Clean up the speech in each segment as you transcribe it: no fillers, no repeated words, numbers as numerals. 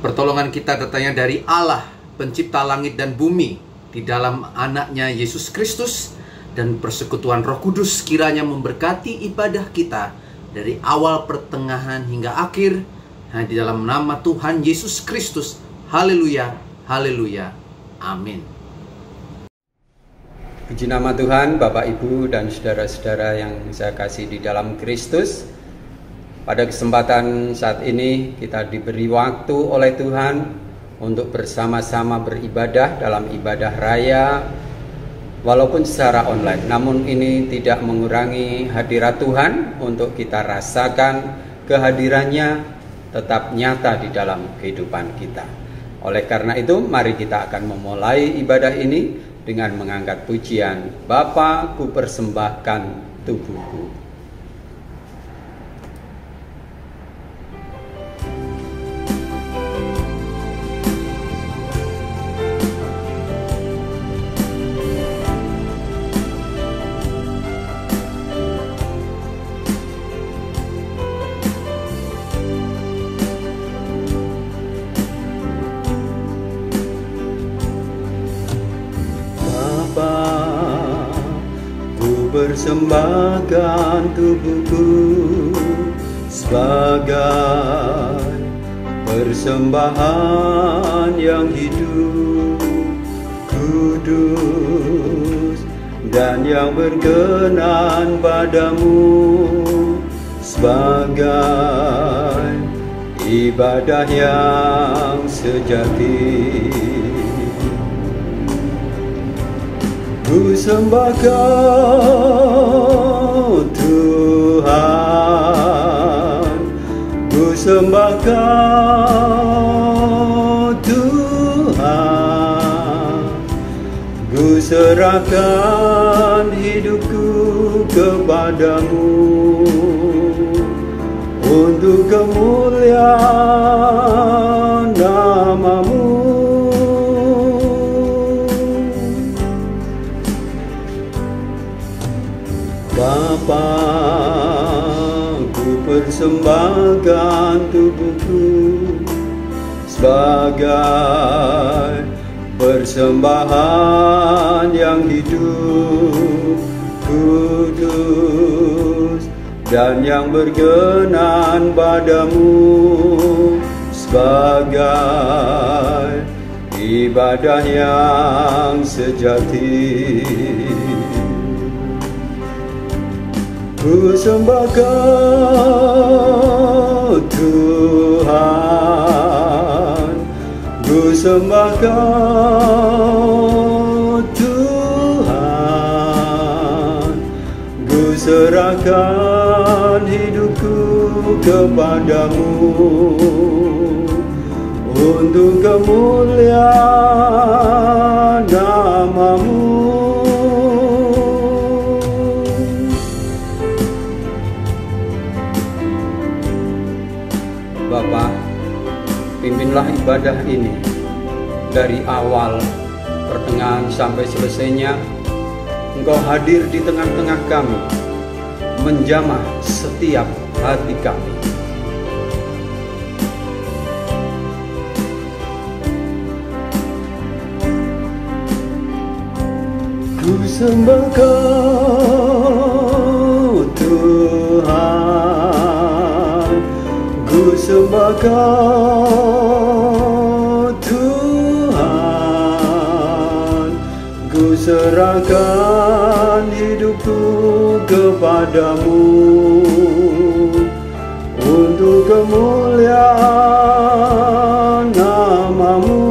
Pertolongan kita datangnya dari Allah, pencipta langit dan bumi, di dalam anaknya Yesus Kristus, dan persekutuan Roh Kudus kiranya memberkati ibadah kita dari awal, pertengahan, hingga akhir. Hanya di dalam nama Tuhan Yesus Kristus. Haleluya, haleluya, amin. Puji nama Tuhan, Bapak, Ibu, dan saudara-saudara yang saya kasih di dalam Kristus. Pada kesempatan saat ini kita diberi waktu oleh Tuhan untuk bersama-sama beribadah dalam ibadah raya, walaupun secara online. Namun ini tidak mengurangi hadirat Tuhan untuk kita rasakan kehadirannya tetap nyata di dalam kehidupan kita. Oleh karena itu, mari kita akan memulai ibadah ini dengan mengangkat pujian, Bapa, ku persembahkan tubuhku. Persembahkan tubuhku sebagai persembahan yang hidup, kudus, dan yang berkenan padamu, sebagai ibadah yang sejati. Ku sembah Kau Tuhan, ku sembah Kau Tuhan, ku serahkan hidupku kepadamu untuk kemuliaan nama-Mu. Bapa, ku persembahkan tubuhku sebagai persembahan yang hidup, kudus, dan yang berkenan padamu, sebagai ibadah yang sejati. Ku sembah Kau Tuhan, ku sembah Kau Tuhan, ku serahkan hidupku kepadamu untuk kemuliaan nama-Mu. Bapa, pimpinlah ibadah ini dari awal, pertengahan sampai selesainya. Engkau hadir di tengah-tengah kami, menjamah setiap hati kami. Ku sembah Kau Tuhan, ku sembah Kau Tuhan, ku serahkan hidupku kepadamu untuk kemuliaan nama-Mu.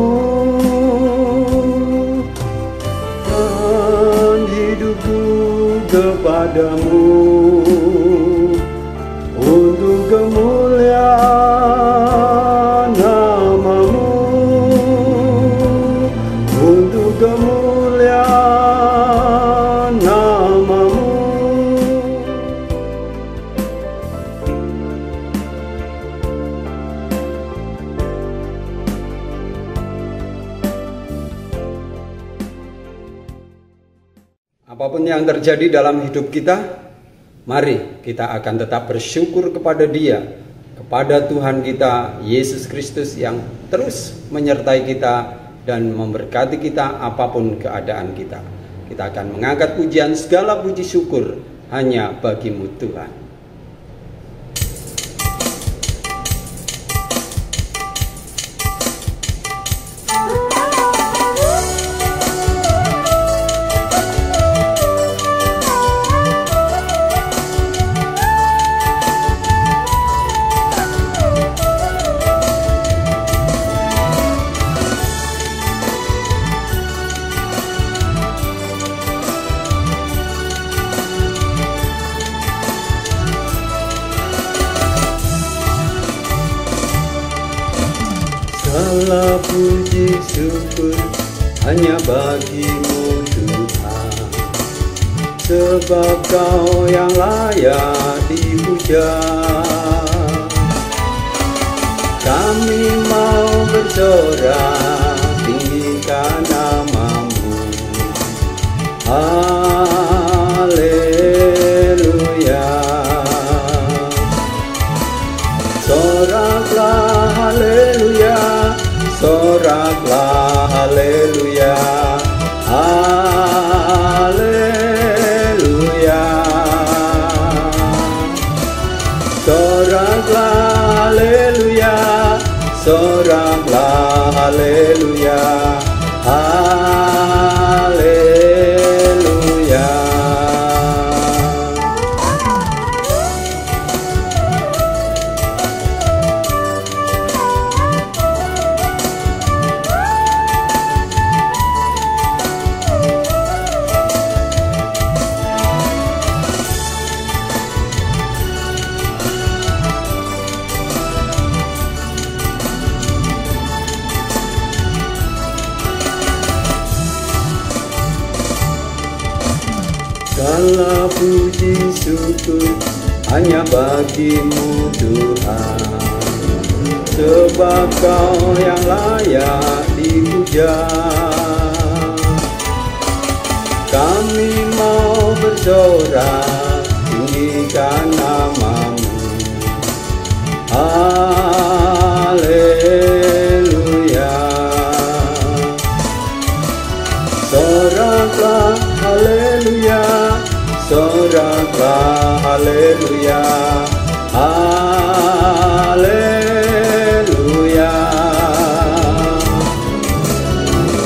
Dan hidupku kepadamu untuk kemuliaan nama-Mu, untuk kemuliaan nama-Mu. Apapun yang terjadi dalam hidup kita, mari kita akan tetap bersyukur kepada Dia, kepada Tuhan kita Yesus Kristus yang terus menyertai kita dan memberkati kita apapun keadaan kita. Kita akan mengangkat pujian, segala puji syukur hanya bagi-Mu Tuhan. Segala puji syukur hanya bagi-Mu Tuhan, sebab Kau yang layak dipuja. Kami mau bersorak tinggikan nama-Mu. Haleluya. Soraklah haleluya, soraklah haleluya, haleluya. Soraklah haleluya, soraklah haleluya, haleluya. Segala puji syukur hanya bagi-Mu Tuhan, sebab Kau yang layak dipuja. Kami mau bersorak tinggikan nama-Mu. Haleluya. Soraklah haleluya, soraklah haleluya, haleluya.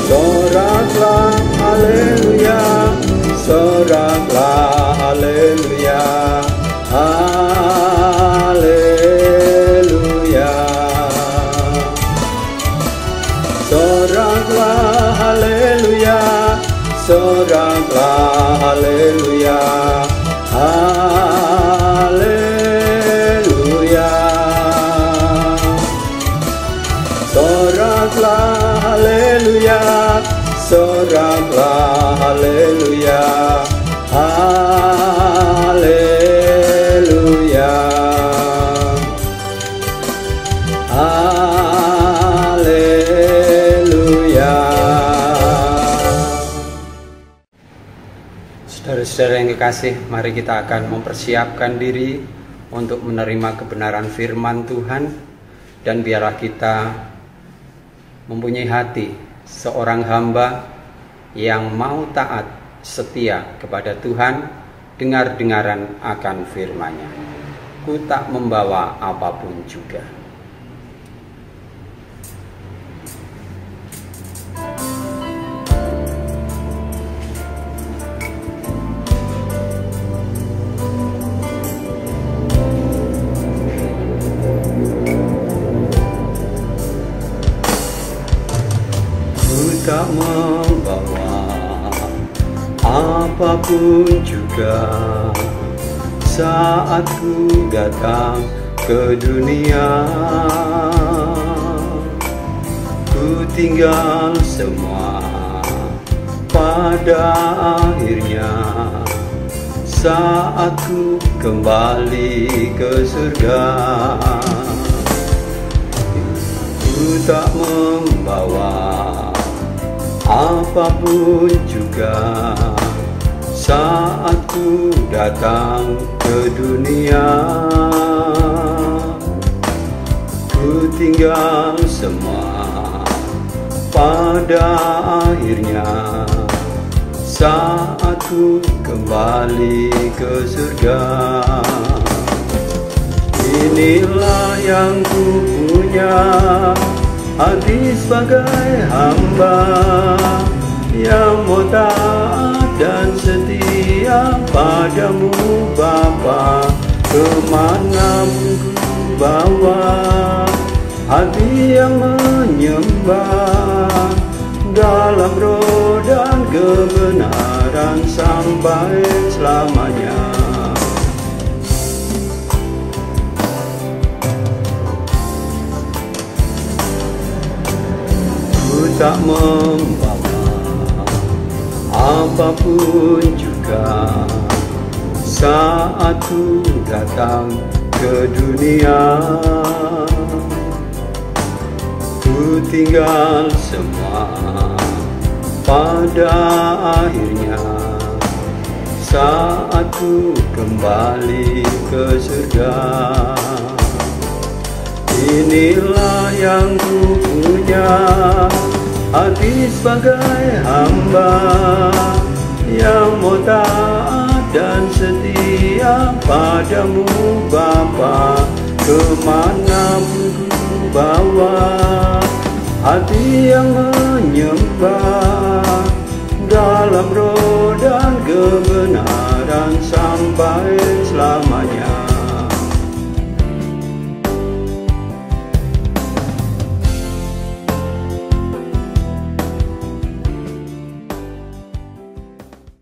Soraklah haleluya, soraklah haleluya, haleluya. Soraklah haleluya, soraklah haleluya, haleluya. Soraklah haleluya, soraklah haleluya, haleluya, haleluya. Saudara-saudara yang kekasih, mari kita akan mempersiapkan diri untuk menerima kebenaran firman Tuhan, dan biarlah kita mempunyai hati seorang hamba yang mau taat setia kepada Tuhan, dengar-dengaran akan firman-Nya. Ku tak membawa apapun juga. Tak membawa apapun juga saat ku datang ke dunia. Ku tinggal semua pada akhirnya saat ku kembali ke surga. Ku tak membawa apapun juga saat ku datang ke dunia. ku tinggal semua. Pada akhirnya saat ku kembali ke surga, inilah yang ku punya, hati sebagai hamba yang mau taat dan setia padamu Bapa. Kemanapun ku bawa, hati yang menyembah dalam roh dan kebenaran sampai selamanya. Ku tak membawa apapun juga saat ku datang ke dunia. Ku tinggal semua pada akhirnya saat ku kembali ke surga. Inilah yang ku punya, hati sebagai hamba yang mau taat dan setia padamu Bapa. Kemanapun ku bawa, hati yang menyembah dalam roh dan kebenaran sampai selamanya.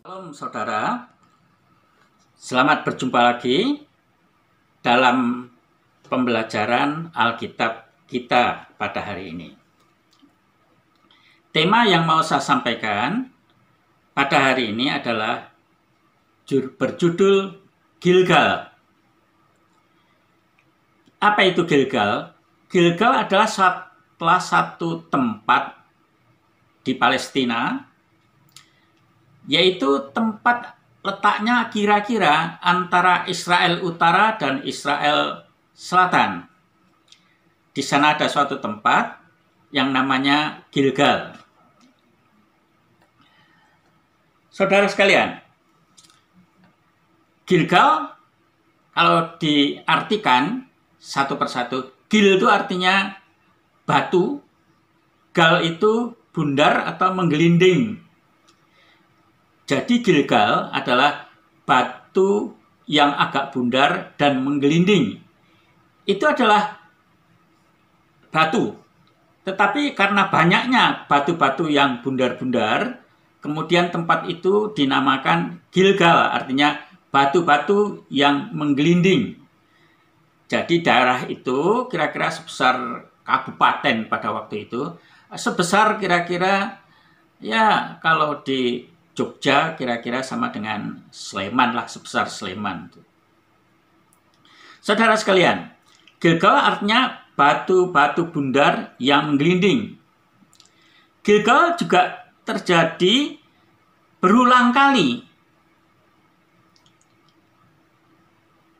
Salam saudara, selamat berjumpa lagi dalam pembelajaran Alkitab kita pada hari ini. Tema yang mau saya sampaikan pada hari ini adalah berjudul Gilgal. Apa itu Gilgal? Gilgal adalah salah satu tempat di Palestina, yaitu tempat letaknya kira-kira antara Israel Utara dan Israel Selatan. Di sana ada suatu tempat yang namanya Gilgal. Saudara sekalian, Gilgal kalau diartikan satu persatu, Gil itu artinya batu, gal itu bundar atau menggelinding. Jadi Gilgal adalah batu yang agak bundar dan menggelinding. Itu adalah batu. Tetapi karena banyaknya batu-batu yang bundar-bundar, kemudian tempat itu dinamakan Gilgal, artinya batu-batu yang menggelinding. Jadi daerah itu kira-kira sebesar kabupaten pada waktu itu, sebesar kira-kira ya kalau di Jogja kira-kira sama dengan Sleman lah, sebesar Sleman. Saudara sekalian, Gilgal artinya batu-batu bundar yang menggelinding. Gilgal juga terjadi berulang kali,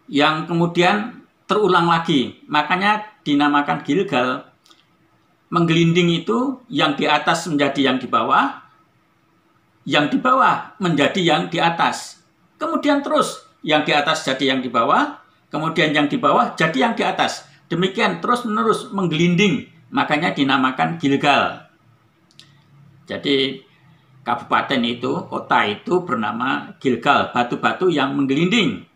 yang kemudian terulang lagi. Makanya dinamakan Gilgal. Menggelinding itu yang di atas menjadi yang di bawah, yang di bawah menjadi yang di atas. Kemudian terus yang di atas jadi yang di bawah, kemudian yang di bawah jadi yang di atas. Demikian terus-menerus menggelinding, makanya dinamakan Gilgal. Jadi kabupaten itu, kota itu bernama Gilgal, batu-batu yang menggelinding.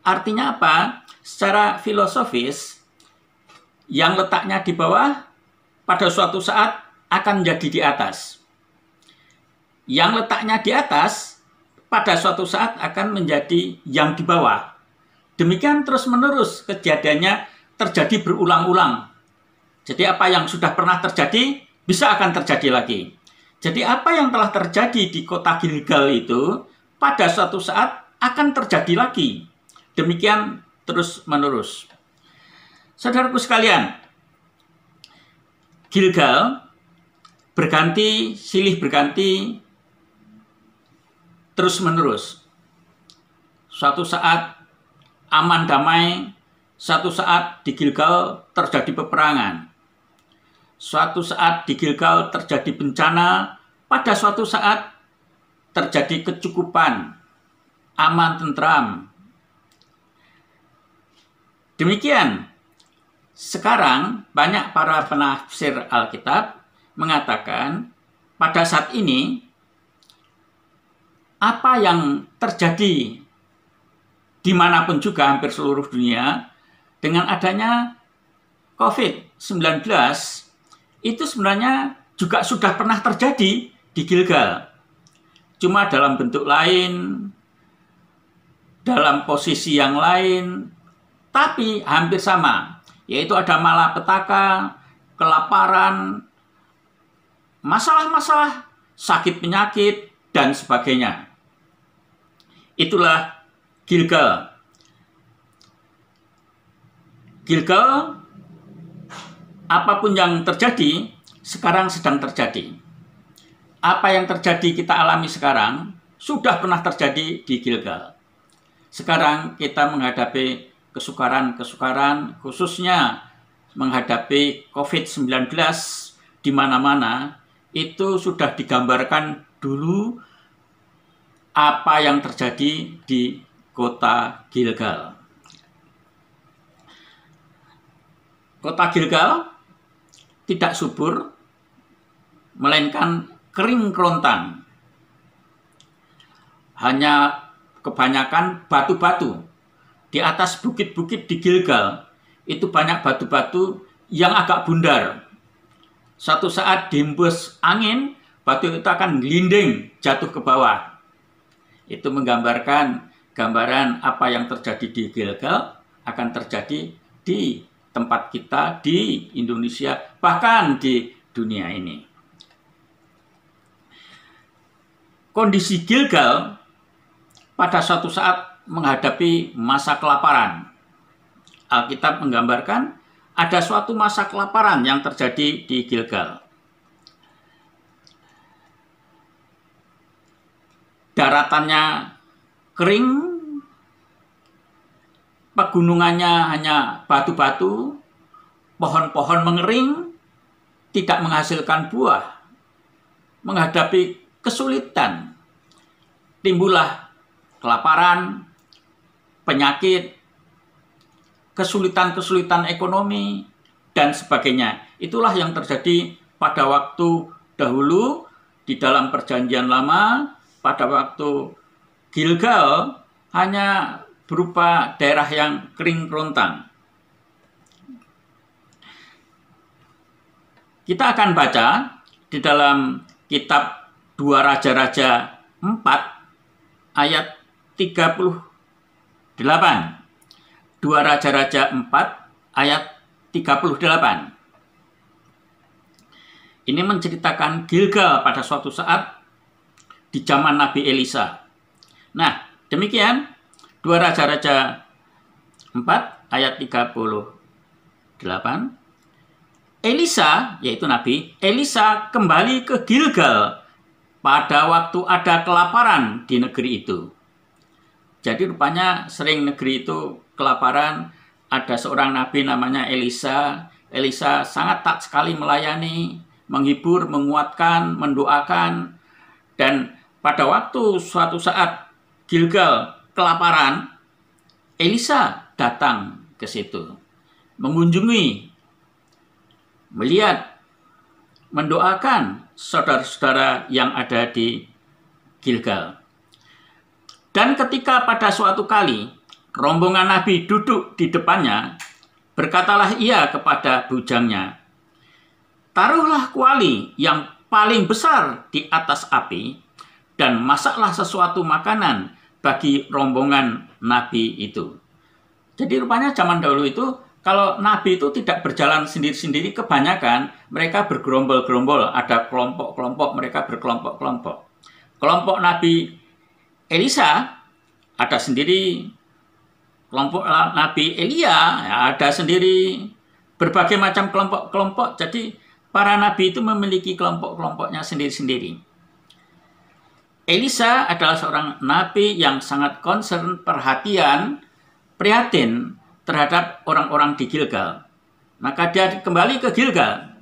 Artinya apa? Secara filosofis, yang letaknya di bawah pada suatu saat akan menjadi di atas. Yang letaknya di atas pada suatu saat akan menjadi yang di bawah. Demikian terus-menerus kejadiannya terjadi berulang-ulang. Jadi apa yang sudah pernah terjadi bisa akan terjadi lagi. Jadi apa yang telah terjadi di kota Gilgal itu pada suatu saat akan terjadi lagi. Demikian terus-menerus. Saudaraku sekalian, Gilgal berganti, silih berganti terus-menerus. Suatu saat aman damai, Suatu saat di Gilgal terjadi peperangan. Suatu saat di Gilgal terjadi bencana. Pada suatu saat terjadi kecukupan, aman, tentram. Demikian, sekarang banyak para penafsir Alkitab mengatakan pada saat ini apa yang terjadi dimanapun juga hampir seluruh dunia dengan adanya COVID-19 itu sebenarnya juga sudah pernah terjadi di Gilgal. Cuma dalam bentuk lain, dalam posisi yang lain, tapi hampir sama, yaitu ada malapetaka, kelaparan, masalah-masalah, sakit penyakit, dan sebagainya. Itulah Gilgal. Gilgal, apapun yang terjadi, sekarang sedang terjadi. Apa yang terjadi kita alami sekarang, sudah pernah terjadi di Gilgal. Sekarang kita menghadapi kesukaran-kesukaran, khususnya menghadapi COVID-19 di mana-mana, itu sudah digambarkan dulu apa yang terjadi di kota Gilgal. Kota Gilgal tidak subur, melainkan kering kerontang. Hanya kebanyakan batu-batu. Di atas bukit-bukit di Gilgal, itu banyak batu-batu yang agak bundar. Suatu saat dihembus angin, batu itu akan gelinding jatuh ke bawah. Itu menggambarkan gambaran apa yang terjadi di Gilgal akan terjadi di tempat kita, di Indonesia, bahkan di dunia ini. Kondisi Gilgal pada suatu saat menghadapi masa kelaparan. Alkitab menggambarkan ada suatu masa kelaparan yang terjadi di Gilgal. Daratannya kering, pegunungannya hanya batu-batu, pohon-pohon mengering, tidak menghasilkan buah, menghadapi kesulitan, timbullah kelaparan, penyakit, kesulitan-kesulitan ekonomi, dan sebagainya. Itulah yang terjadi pada waktu dahulu di dalam Perjanjian Lama. Pada waktu Gilgal hanya berupa daerah yang kering kerontang. Kita akan baca di dalam kitab 2 Raja-Raja 4 ayat 38. 2 Raja-Raja 4 ayat 38. Ini menceritakan Gilgal pada suatu saat di zaman Nabi Elisa. Nah, demikian 2 Raja-Raja 4 ayat 38. Elisa, yaitu Nabi Elisa, kembali ke Gilgal pada waktu ada kelaparan di negeri itu. Jadi rupanya sering negeri itu kelaparan. Ada seorang nabi namanya Elisa. Elisa sangat taat sekali melayani, menghibur, menguatkan, mendoakan. Dan pada waktu suatu saat Gilgal kelaparan, Elisa datang ke situ, mengunjungi, melihat, mendoakan saudara-saudara yang ada di Gilgal. Dan ketika pada suatu kali rombongan Nabi duduk di depannya, berkatalah ia kepada bujangnya, "Taruhlah kuali yang paling besar di atas api, dan masaklah sesuatu makanan bagi rombongan Nabi itu." Jadi rupanya zaman dahulu itu, kalau Nabi itu tidak berjalan sendiri-sendiri, kebanyakan mereka bergerombol-gerombol. Ada kelompok-kelompok, mereka berkelompok-kelompok. Kelompok Nabi Elisa ada sendiri, kelompok Nabi Elia ada sendiri, berbagai macam kelompok-kelompok. Jadi para nabi itu memiliki kelompok-kelompoknya sendiri-sendiri. Elisa adalah seorang nabi yang sangat concern, perhatian, prihatin terhadap orang-orang di Gilgal. Maka dia kembali ke Gilgal.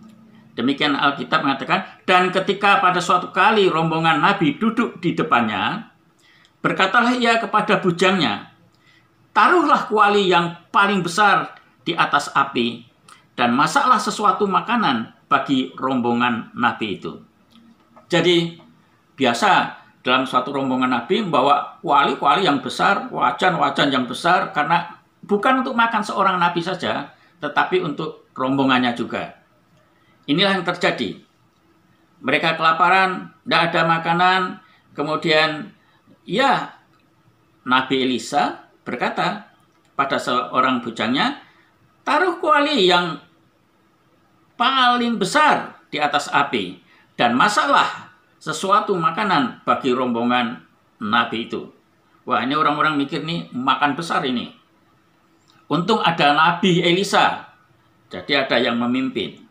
Demikian Alkitab mengatakan, dan ketika pada suatu kali rombongan Nabi duduk di depannya, berkatalah ia kepada bujangnya, taruhlah kuali yang paling besar di atas api, dan masaklah sesuatu makanan bagi rombongan Nabi itu. Jadi biasa dalam suatu rombongan Nabi membawa kuali-kuali yang besar, wajan-wajan yang besar, karena bukan untuk makan seorang Nabi saja, tetapi untuk rombongannya juga. Inilah yang terjadi. Mereka kelaparan, tidak ada makanan, kemudian ya Nabi Elisa berkata pada seorang bujangnya, taruh kuali yang paling besar di atas api, dan masaklah sesuatu makanan bagi rombongan Nabi itu. Wah, ini orang-orang mikir nih, makan besar ini. Untung ada Nabi Elisa, jadi ada yang memimpin.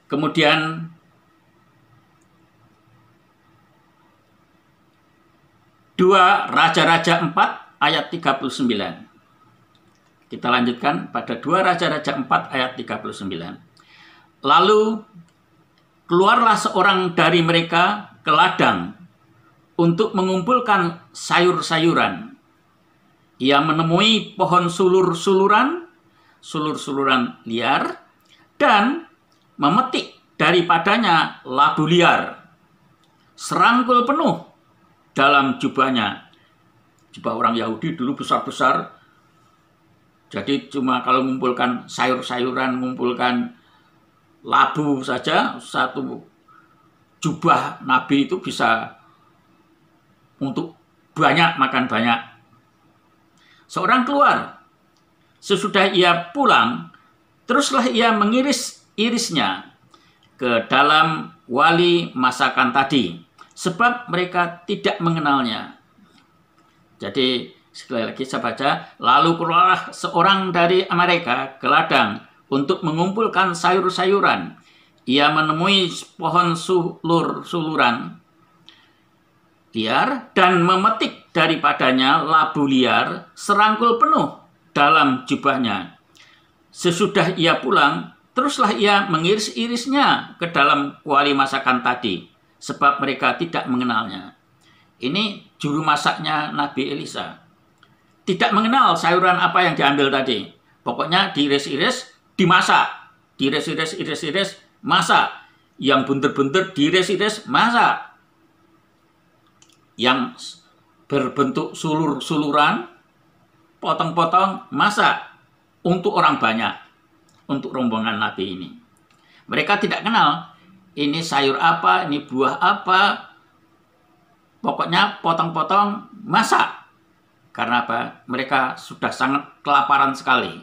Kemudian Dua Raja-Raja 4 ayat 39. Kita lanjutkan pada 2 Raja-Raja 4 ayat 39. Lalu keluarlah seorang dari mereka ke ladang untuk mengumpulkan sayur-sayuran. Ia menemui pohon sulur-suluran liar, dan memetik daripadanya labu liar, serangkul penuh dalam jubahnya. Jubah orang Yahudi dulu besar-besar, jadi cuma kalau mengumpulkan sayur-sayuran, mengumpulkan labu saja, satu jubah Nabi itu bisa untuk banyak, makan banyak. Seorang keluar, sesudah ia pulang, teruslah ia mengiris-irisnya ke dalam wali masakan tadi, sebab mereka tidak mengenalnya. Jadi sekali lagi saya baca, lalu keluarlah seorang dari mereka ke ladang untuk mengumpulkan sayur-sayuran. Ia menemui pohon sulur-suluran liar dan memetik daripadanya labu liar, serangkul penuh dalam jubahnya. Sesudah ia pulang, teruslah ia mengiris-irisnya ke dalam kuali masakan tadi, sebab mereka tidak mengenalnya. Ini juru masaknya Nabi Elisa. Tidak mengenal sayuran apa yang diambil tadi. Pokoknya diiris-iris, dimasak. Diiris-iris, masak. Yang bunter-bunter diiris-iris, masak. Yang berbentuk sulur-suluran, potong-potong, masak. Untuk orang banyak. Untuk rombongan Nabi ini. Mereka tidak kenal. Ini sayur apa, ini buah apa. Pokoknya potong-potong, masak. Karena apa? Mereka sudah sangat kelaparan sekali.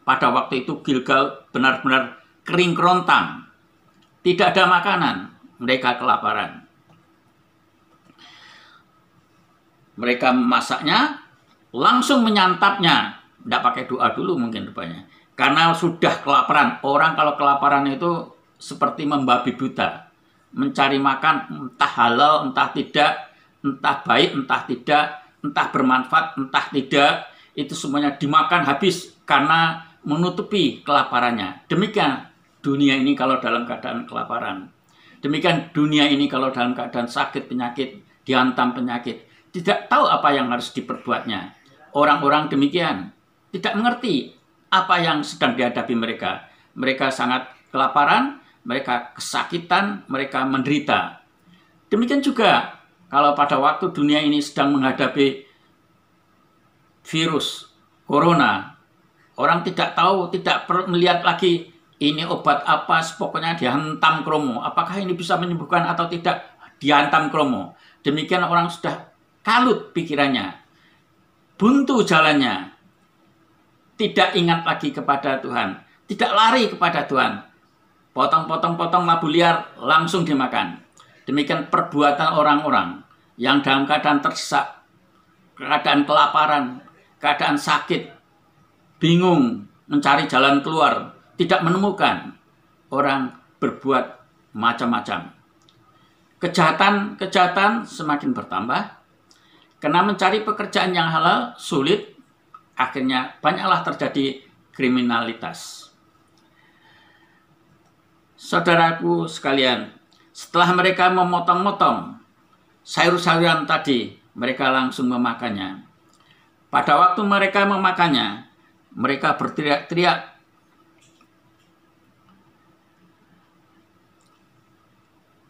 Pada waktu itu Gilgal benar-benar kering kerontang. Tidak ada makanan. Mereka kelaparan. Mereka memasaknya, langsung menyantapnya. Tidak pakai doa dulu mungkin rupanya. Karena sudah kelaparan. Orang kalau kelaparan itu seperti membabi buta. Mencari makan entah halal, entah tidak. Entah baik, entah tidak. Entah bermanfaat, entah tidak, itu semuanya dimakan habis karena menutupi kelaparannya. Demikian dunia ini kalau dalam keadaan kelaparan. Demikian dunia ini kalau dalam keadaan sakit, penyakit, dihantam penyakit. Tidak tahu apa yang harus diperbuatnya. Orang-orang demikian tidak mengerti apa yang sedang dihadapi mereka. Mereka sangat kelaparan, mereka kesakitan, mereka menderita. Demikian juga kalau pada waktu dunia ini sedang menghadapi virus corona, orang tidak tahu, tidak perlu melihat lagi ini obat apa, pokoknya dihantam kromo. Apakah ini bisa menyembuhkan atau tidak? Dihantam kromo. Demikian orang sudah kalut pikirannya, buntu jalannya, tidak ingat lagi kepada Tuhan, tidak lari kepada Tuhan. Potong-potong labu liar langsung dimakan. Demikian perbuatan orang-orang yang dalam keadaan terdesak, keadaan kelaparan, keadaan sakit, bingung mencari jalan keluar, tidak menemukan. Orang berbuat macam-macam. Kejahatan semakin bertambah. Karena mencari pekerjaan yang halal sulit, akhirnya banyaklah terjadi kriminalitas. Saudaraku sekalian, setelah mereka memotong-motong sayur-sayuran tadi, mereka langsung memakannya. Pada waktu mereka memakannya, mereka berteriak-teriak,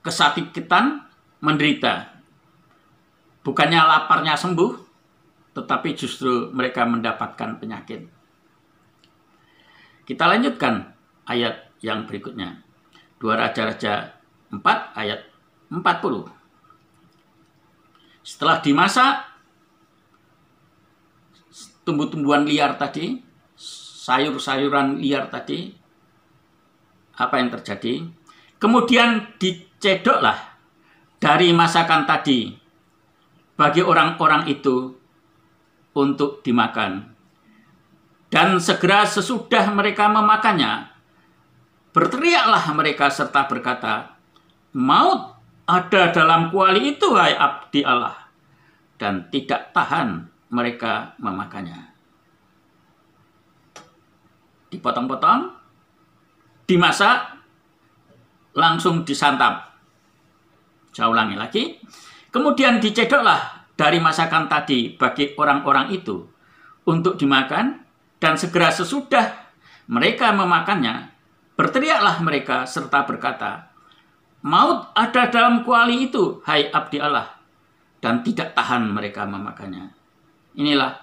kesakitan, menderita. Bukannya laparnya sembuh, tetapi justru mereka mendapatkan penyakit. Kita lanjutkan ayat yang berikutnya. 2 Raja-Raja 4 ayat 40. Setelah dimasak, tumbuh-tumbuhan liar tadi, sayur-sayuran liar tadi, apa yang terjadi? Kemudian dicedoklah dari masakan tadi bagi orang-orang itu untuk dimakan. Dan segera sesudah mereka memakannya, berteriaklah mereka serta berkata, "Maut ada dalam kuali itu, hai abdi Allah." Dan tidak tahan mereka memakannya. Dipotong-potong, dimasak, langsung disantap. Saya ulangi lagi. Kemudian dicedoklah dari masakan tadi bagi orang-orang itu untuk dimakan, dan segera sesudah mereka memakannya, berteriaklah mereka serta berkata, "Maut ada dalam kuali itu, hai abdi Allah." Dan tidak tahan mereka memakannya. Inilah,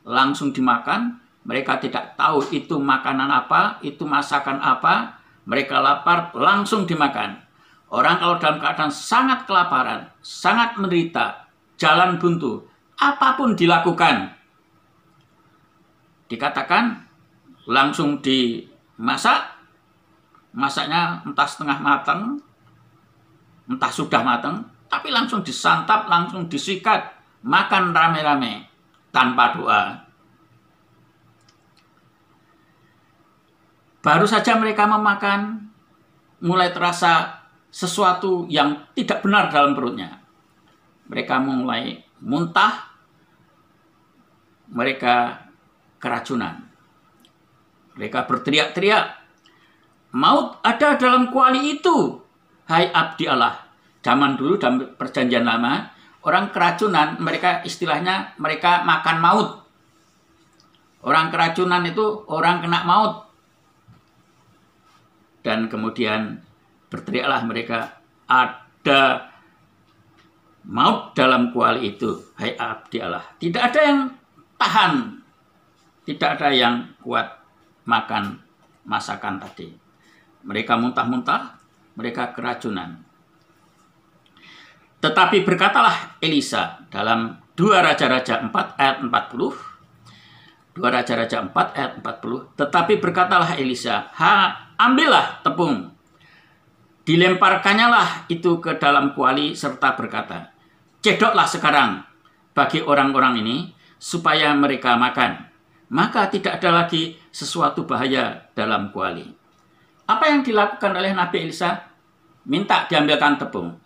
langsung dimakan. Mereka tidak tahu itu makanan apa, itu masakan apa. Mereka lapar, langsung dimakan. Orang kalau dalam keadaan sangat kelaparan, sangat menderita, jalan buntu, apapun dilakukan. Dikatakan langsung dimasak, masaknya entah setengah matang, entah sudah matang, tapi langsung disantap, langsung disikat, makan rame-rame, tanpa doa. Baru saja mereka memakan, mulai terasa sesuatu yang tidak benar dalam perutnya. Mereka mulai muntah, mereka keracunan. Mereka berteriak-teriak, "Maut ada dalam kuali itu, hai abdi Allah." Zaman dulu dalam perjanjian lama, orang keracunan, mereka istilahnya mereka makan maut. Orang keracunan itu orang kena maut. Dan kemudian berteriaklah mereka, "Ada maut dalam kuali itu, hai abdi Allah." Tidak ada yang tahan, tidak ada yang kuat makan masakan tadi. Mereka muntah-muntah, mereka keracunan. Tetapi berkatalah Elisa dalam 2 Raja-Raja 4 ayat 40. 2 Raja-Raja 4 ayat 40. Tetapi berkatalah Elisa, "Ambillah tepung." Dilemparkannya lah itu ke dalam kuali serta berkata, "Cedoklah sekarang bagi orang-orang ini supaya mereka makan. Maka tidak ada lagi sesuatu bahaya dalam kuali." Apa yang dilakukan oleh Nabi Elisa? Minta diambilkan tepung.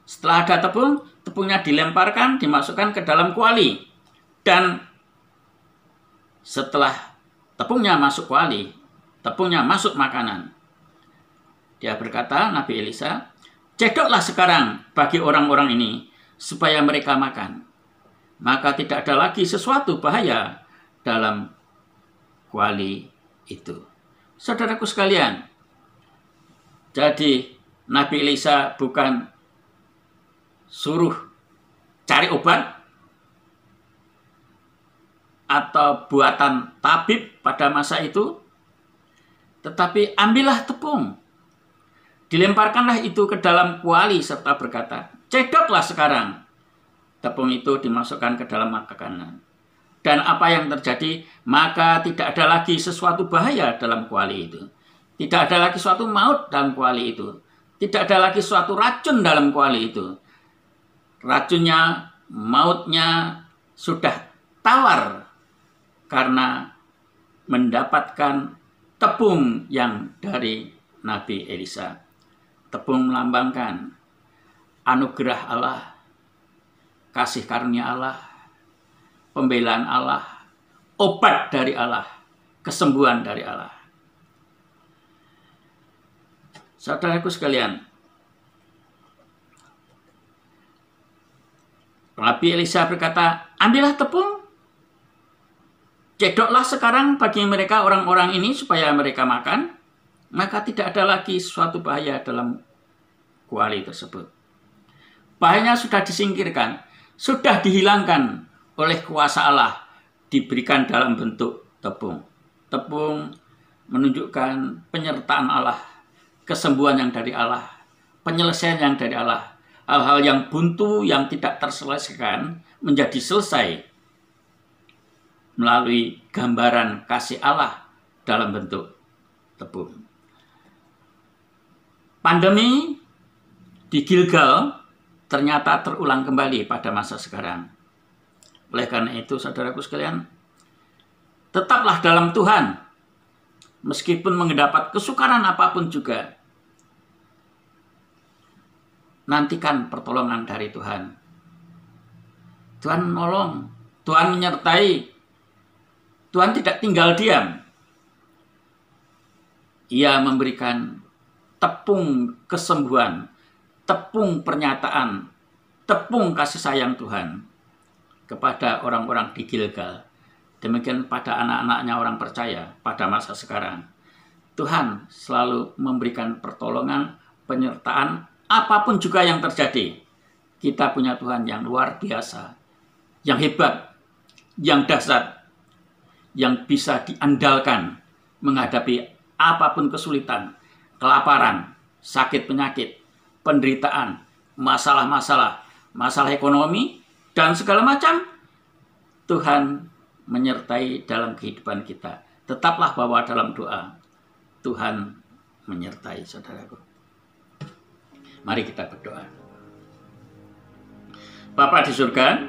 Setelah ada tepung, tepungnya dilemparkan, dimasukkan ke dalam kuali. Dan setelah tepungnya masuk kuali, tepungnya masuk makanan, dia berkata, Nabi Elisa, "Cedoklah sekarang bagi orang-orang ini supaya mereka makan. Maka tidak ada lagi sesuatu bahaya dalam kuali itu." Saudaraku sekalian, jadi Nabi Elisa bukan suruh cari obat atau buatan tabib pada masa itu, tetapi ambillah tepung, dilemparkanlah itu ke dalam kuali serta berkata, "Cedoklah sekarang." Tepung itu dimasukkan ke dalam makanan. Dan apa yang terjadi? Maka tidak ada lagi sesuatu bahaya dalam kuali itu. Tidak ada lagi suatu maut dalam kuali itu. Tidak ada lagi suatu racun dalam kuali itu. Racunnya, mautnya sudah tawar karena mendapatkan tepung yang dari Nabi Elisa. Tepung melambangkan anugerah Allah, kasih karunia Allah, pembelaan Allah, obat dari Allah, kesembuhan dari Allah. Saudaraku sekalian, Rabi Elisa berkata, ambillah tepung, cedoklah sekarang bagi mereka orang-orang ini supaya mereka makan, maka tidak ada lagi suatu bahaya dalam kuali tersebut. Bahayanya sudah disingkirkan, sudah dihilangkan oleh kuasa Allah, diberikan dalam bentuk tepung. Tepung menunjukkan penyertaan Allah, kesembuhan yang dari Allah, penyelesaian yang dari Allah. Hal-hal yang buntu, yang tidak terselesaikan, menjadi selesai melalui gambaran kasih Allah dalam bentuk tepung. Pandemi di Gilgal ternyata terulang kembali pada masa sekarang. Oleh karena itu, saudaraku sekalian, tetaplah dalam Tuhan, meskipun mendapat kesukaran apapun juga. Nantikan pertolongan dari Tuhan. Tuhan menolong, Tuhan menyertai, Tuhan tidak tinggal diam. Ia memberikan tepung kesembuhan, tepung pernyataan, tepung kasih sayang Tuhan kepada orang-orang di Gilgal. Demikian pada anak-anaknya orang percaya pada masa sekarang. Tuhan selalu memberikan pertolongan, penyertaan, apapun juga yang terjadi. Kita punya Tuhan yang luar biasa, yang hebat, yang dahsyat, yang bisa diandalkan menghadapi apapun kesulitan, kelaparan, sakit penyakit, penderitaan, masalah-masalah, masalah ekonomi, dan segala macam. Tuhan menyertai dalam kehidupan kita. Tetaplah bahwa dalam doa, Tuhan menyertai saudaraku. Mari kita berdoa. Bapa di surga,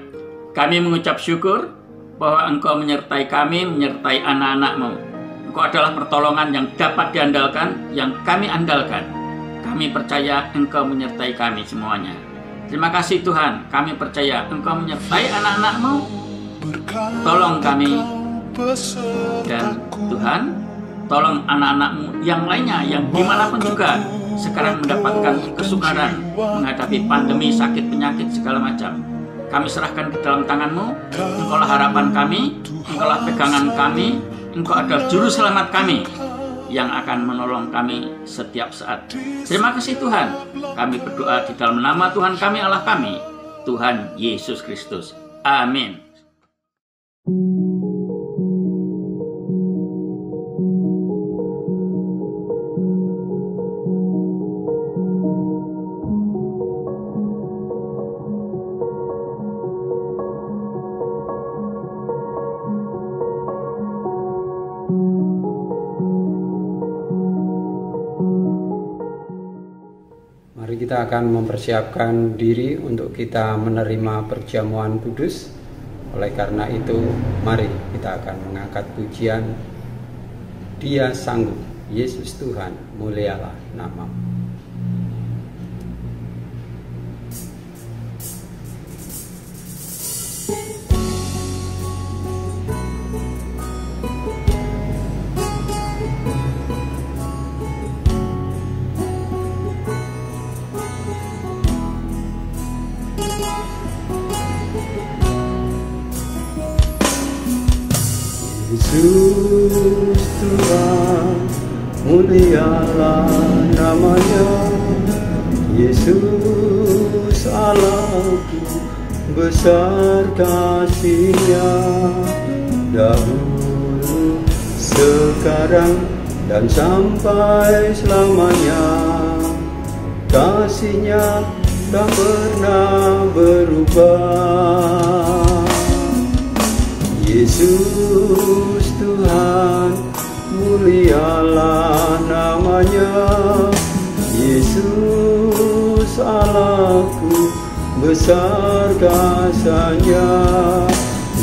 kami mengucap syukur bahwa Engkau menyertai kami, menyertai anak-anak-Mu. Engkau adalah pertolongan yang dapat diandalkan, yang kami andalkan. Kami percaya Engkau menyertai kami semuanya. Terima kasih Tuhan, kami percaya Engkau menyertai anak-anak-Mu. Tolong kami, dan Tuhan, tolong anak-anak-Mu yang lainnya, yang dimanapun juga sekarang mendapatkan kesukaran menghadapi pandemi, sakit, penyakit, segala macam. Kami serahkan ke dalam tangan-Mu. Engkaulah harapan kami, Engkaulah pegangan kami, Engkau adalah juru selamat kami yang akan menolong kami setiap saat. Terima kasih Tuhan. Kami berdoa di dalam nama Tuhan kami, Allah kami, Tuhan Yesus Kristus. Amin. Mari kita akan mempersiapkan diri untuk kita menerima perjamuan kudus. Oleh karena itu, mari kita akan mengangkat pujian Dia sanggup, Yesus Tuhan, mulialah nama-Mu. Yesus Tuhan, mulialah nama-Nya. Yesus Allahku, besar kasih-Nya. Dahulu, sekarang, dan sampai selamanya. Kasih-Nya tak pernah berubah. Yesus Tuhan, mulialah nama-Nya. Yesus Allahku, besar kasih-Nya.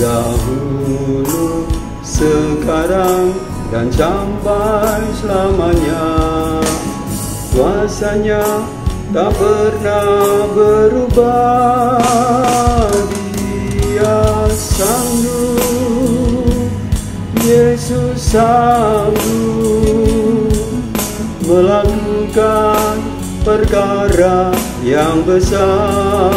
Dahulu, sekarang, dan sampai selamanya. Kuasa-Nya tak pernah berubah. Dia sanggup perkara yang besar.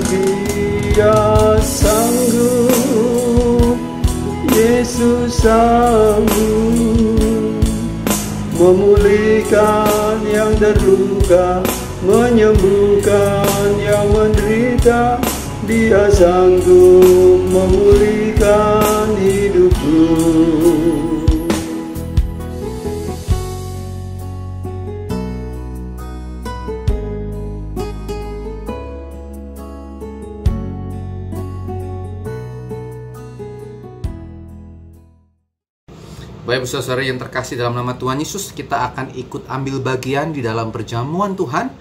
Dia sanggup, Yesus sanggup memulihkan yang terluka, menyembuhkan yang menderita. Dia sanggup memulihkan hidupku. Baik saudara yang terkasih dalam nama Tuhan Yesus, kita akan ikut ambil bagian di dalam perjamuan Tuhan,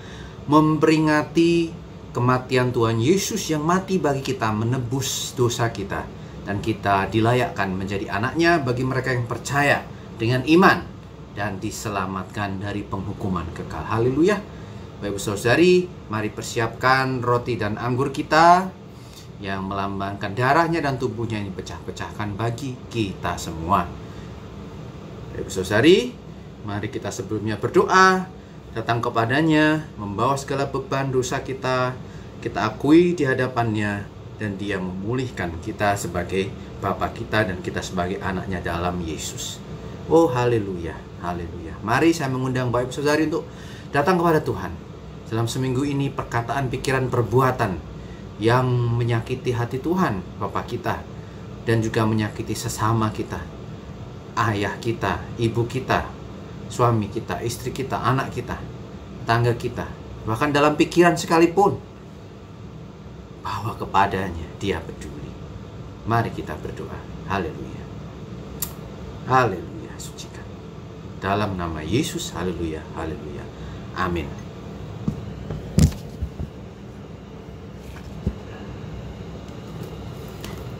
memperingati kematian Tuhan Yesus yang mati bagi kita, menebus dosa kita, dan kita dilayakkan menjadi anaknya bagi mereka yang percaya dengan iman dan diselamatkan dari penghukuman kekal. Haleluya. Baik saudari, mari persiapkan roti dan anggur kita yang melambangkan darahnya dan tubuhnya yang dipecah-pecahkan bagi kita semua. Baik saudari, mari kita sebelumnya berdoa, datang kepadanya, membawa segala beban dosa kita akui di hadapannya, dan dia memulihkan kita sebagai Bapa kita dan kita sebagai anaknya dalam Yesus. Oh haleluya, haleluya. Mari saya mengundang Bapak saudari untuk datang kepada Tuhan. Dalam seminggu ini perkataan, pikiran, perbuatan yang menyakiti hati Tuhan Bapa kita, dan juga menyakiti sesama kita, ayah kita, ibu kita, suami kita, istri kita, anak kita, tangga kita, bahkan dalam pikiran sekalipun, bawa kepadanya, dia peduli. Mari kita berdoa. Haleluya, haleluya, sucikan dalam nama Yesus. Haleluya, haleluya, amin.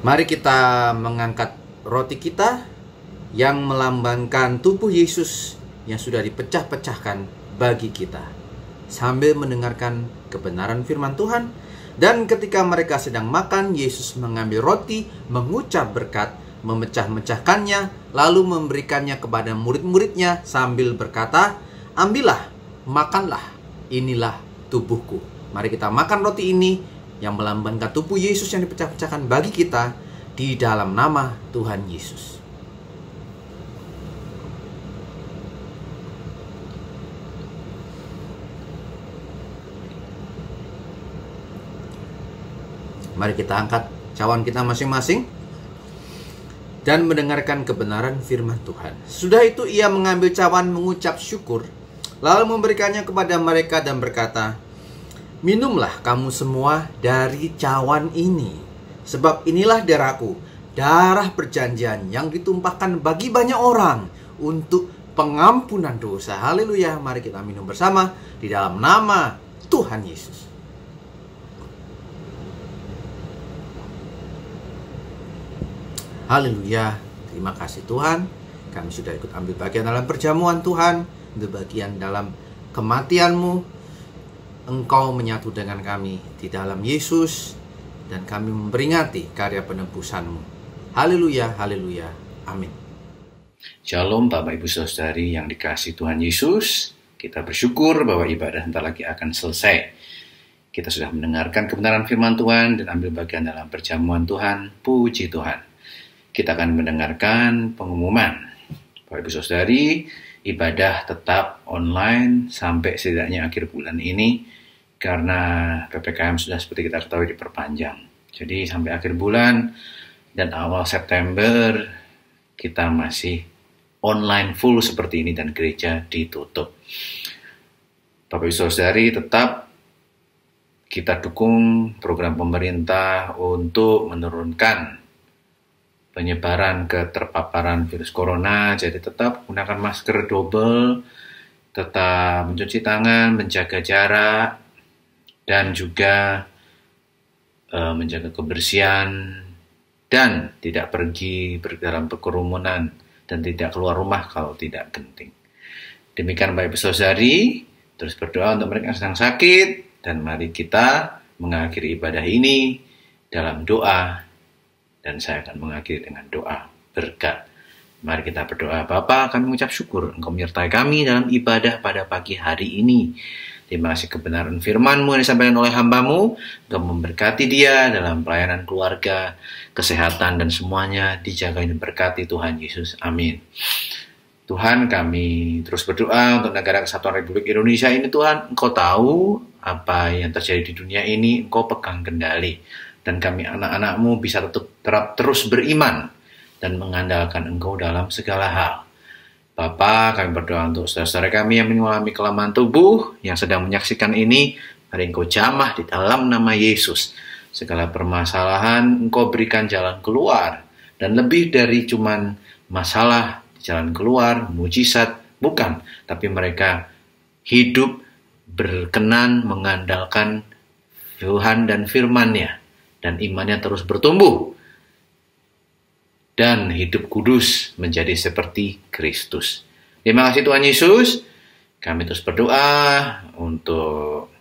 Mari kita mengangkat roti kita yang melambangkan tubuh Yesus yang sudah dipecah-pecahkan bagi kita, sambil mendengarkan kebenaran firman Tuhan. Dan ketika mereka sedang makan, Yesus mengambil roti, mengucap berkat, memecah-mecahkannya, lalu memberikannya kepada murid-muridnya sambil berkata, "Ambillah, makanlah, inilah tubuhku." Mari kita makan roti ini yang melambangkan tubuh Yesus yang dipecah-pecahkan bagi kita, di dalam nama Tuhan Yesus. Mari kita angkat cawan kita masing-masing dan mendengarkan kebenaran firman Tuhan. Sudah itu ia mengambil cawan, mengucap syukur, lalu memberikannya kepada mereka dan berkata, "Minumlah kamu semua dari cawan ini, sebab inilah darahku, darah perjanjian yang ditumpahkan bagi banyak orang untuk pengampunan dosa." Haleluya. Mari kita minum bersama di dalam nama Tuhan Yesus. Haleluya. Terima kasih Tuhan, kami sudah ikut ambil bagian dalam perjamuan Tuhan, ambil bagian dalam kematian-Mu. Engkau menyatu dengan kami di dalam Yesus, dan kami memperingati karya penebusan-Mu. Haleluya, haleluya, amin. Shalom Bapak Ibu Saudari yang dikasihi Tuhan Yesus. Kita bersyukur bahwa ibadah sebentar lagi akan selesai. Kita sudah mendengarkan kebenaran firman Tuhan dan ambil bagian dalam perjamuan Tuhan. Puji Tuhan. Kita akan mendengarkan pengumuman. Bapak Ibu Saudari, ibadah tetap online sampai setidaknya akhir bulan ini, karena PPKM sudah seperti kita ketahui diperpanjang. Jadi sampai akhir bulan dan awal September kita masih online full seperti ini dan gereja ditutup. Bapak Ibu Saudari, tetap kita dukung program pemerintah untuk menurunkan penyebaran keterpaparan virus corona. Jadi tetap gunakan masker double, tetap mencuci tangan, menjaga jarak, dan juga menjaga kebersihan, dan tidak pergi dalam kerumunan, dan tidak keluar rumah kalau tidak genting. Demikian Bapak Ibu Saudari, terus berdoa untuk mereka yang sedang sakit, dan mari kita mengakhiri ibadah ini dalam doa. Dan saya akan mengakhiri dengan doa berkat. Mari kita berdoa. Bapa, kami mengucap syukur Engkau menyertai kami dalam ibadah pada pagi hari ini. Terima kasih kebenaran firman-Mu yang disampaikan oleh hamba-Mu. Engkau memberkati dia dalam pelayanan keluarga, kesehatan, dan semuanya dijaga dan diberkati Tuhan Yesus. Amin. Tuhan, kami terus berdoa untuk negara kesatuan Republik Indonesia ini. Tuhan, Engkau tahu apa yang terjadi di dunia ini, Engkau pegang kendali. Dan kami anak-anak-Mu bisa tetap terus beriman dan mengandalkan Engkau dalam segala hal. Bapa, kami berdoa untuk saudara-saudara kami yang mengalami kelemahan tubuh, yang sedang menyaksikan ini, mari Engkau jamah di dalam nama Yesus. Segala permasalahan Engkau berikan jalan keluar, dan lebih dari cuman masalah jalan keluar, mujizat, bukan, tapi mereka hidup berkenan mengandalkan Tuhan dan firman-Nya, dan imannya terus bertumbuh, dan hidup kudus menjadi seperti Kristus. Terima kasih Tuhan Yesus. Kami terus berdoa untuk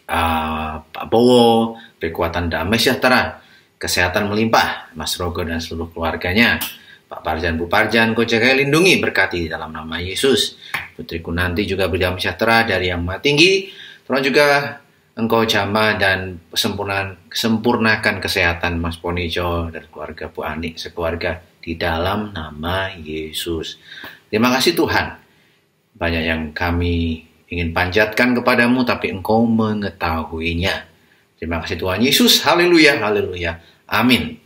Pak Bowo, kekuatan damai sejahtera, kesehatan melimpah, Mas Rogo dan seluruh keluarganya. Pak Parjan, Bu Parjan, Kau jaga lindungi, berkati dalam nama Yesus. Putriku nanti juga berdamai sejahtera dari Yang Maha Tinggi. Tuhan juga Engkau jamah dan sempurnakan kesehatan Mas Ponijo dan keluarga Bu Ani sekeluarga di dalam nama Yesus. Terima kasih Tuhan. Banyak yang kami ingin panjatkan kepadamu, tapi Engkau mengetahuinya. Terima kasih Tuhan Yesus. Haleluya, haleluya. Amin.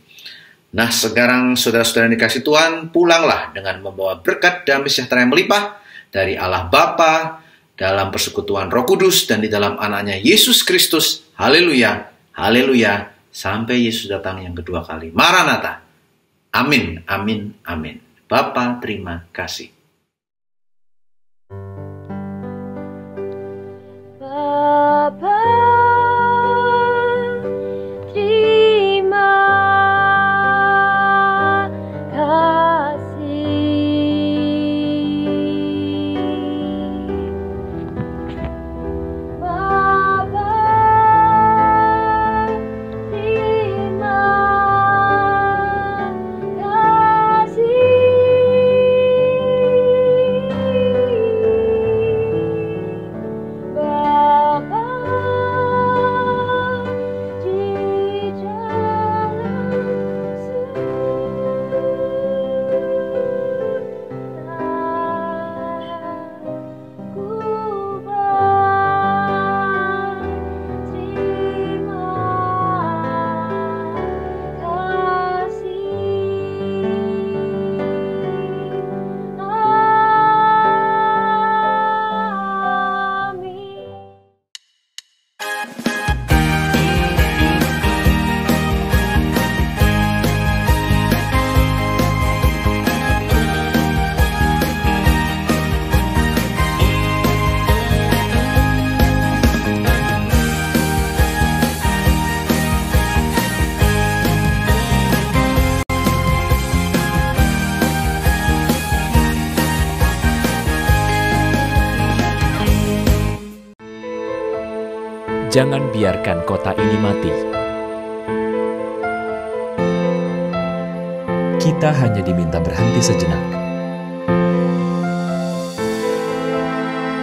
Nah, sekarang saudara-saudara yang dikasih Tuhan, pulanglah dengan membawa berkat damai sejahtera yang melimpah dari Allah Bapa, dalam persekutuan Roh Kudus, dan di dalam anaknya Yesus Kristus. Haleluya, haleluya, sampai Yesus datang yang kedua kali. Maranatha. Amin, amin, amin. Bapa, terima kasih. Bapa, terima kasih. Bapa, terima kasih. Bapa, di dalam surga, ku Jangan biarkan kota ini mati. Kita hanya diminta berhenti sejenak.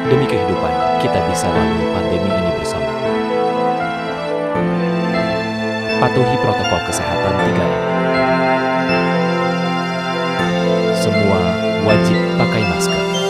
Demi kehidupan, kita bisa lalui pandemi ini bersama. Patuhi protokol kesehatan 3M. Semua wajib pakai masker.